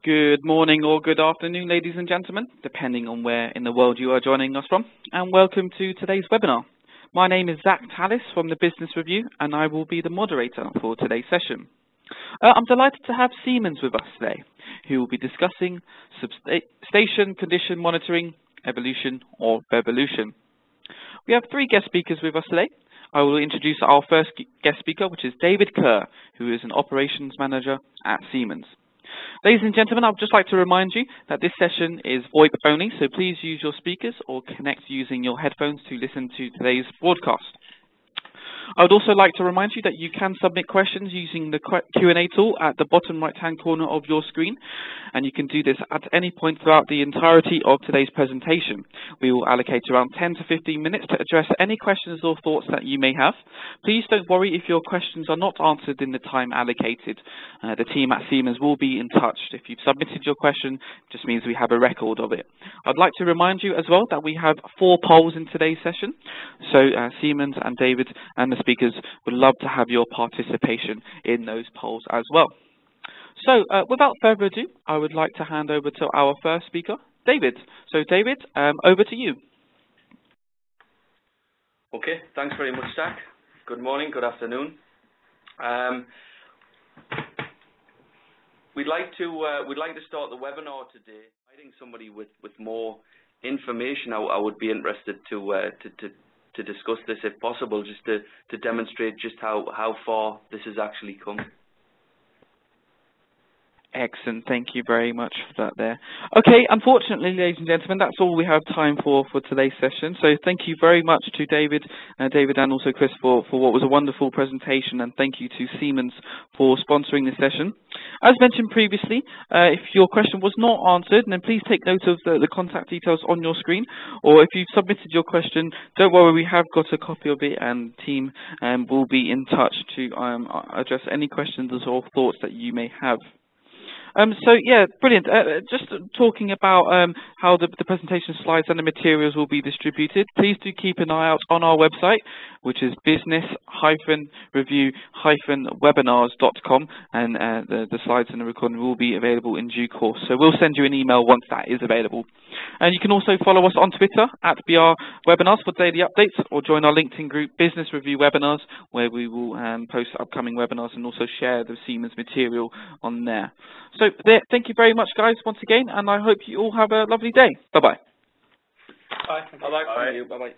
Good morning or good afternoon, ladies and gentlemen, depending on where in the world you are joining us from, and welcome to today's webinar. My name is Zach Tallis from the Business Review, and I will be the moderator for today's session. I'm delighted to have Siemens with us today, who will be discussing substation condition monitoring, evolution or revolution. We have three guest speakers with us today. I will introduce our first guest speaker, which is David Kerr, who is an operations manager at Siemens. Ladies and gentlemen, I would just like to remind you that this session is VoIP only, so please use your speakers or connect using your headphones to listen to today's broadcast. I would also like to remind you that you can submit questions using the Q&A tool at the bottom right-hand corner of your screen, and you can do this at any point throughout the entirety of today's presentation. We will allocate around 10 to 15 minutes to address any questions or thoughts that you may have. Please don't worry if your questions are not answered in the time allocated. The team at Siemens will be in touch. If you've submitted your question, it just means we have a record of it. I'd like to remind you as well that we have 4 polls in today's session, so Siemens and David and the speakers would love to have your participation in those polls as well. So without further ado, I would like to hand over to our first speaker, David. So David, over to you. Okay, thanks very much, Zach. Good morning, good afternoon. We'd like to start the webinar today. I think somebody with more information. I would be interested to discuss this if possible, just to demonstrate just how far this has actually come. Excellent. Thank you very much for that there. Okay, unfortunately, ladies and gentlemen, that's all we have time for today's session. So thank you very much to David and also Chris for what was a wonderful presentation, and thank you to Siemens for sponsoring this session. As mentioned previously, if your question was not answered, then please take note of the contact details on your screen, or if you've submitted your question, don't worry, we have got a copy of it, and the team will be in touch to address any questions or thoughts that you may have. So yeah, brilliant. Just talking about how the presentation slides and the materials will be distributed, please do keep an eye out on our website, which is business-review-webinars.com, and the slides and the recording will be available in due course. So we'll send you an email once that is available. And you can also follow us on Twitter at BR Webinars for daily updates, or join our LinkedIn group, Business Review Webinars, where we will post upcoming webinars and also share the Siemens material on there. So thank you very much, guys, once again, and I hope you all have a lovely day. Bye-bye. Bye. Bye-bye. Bye-bye.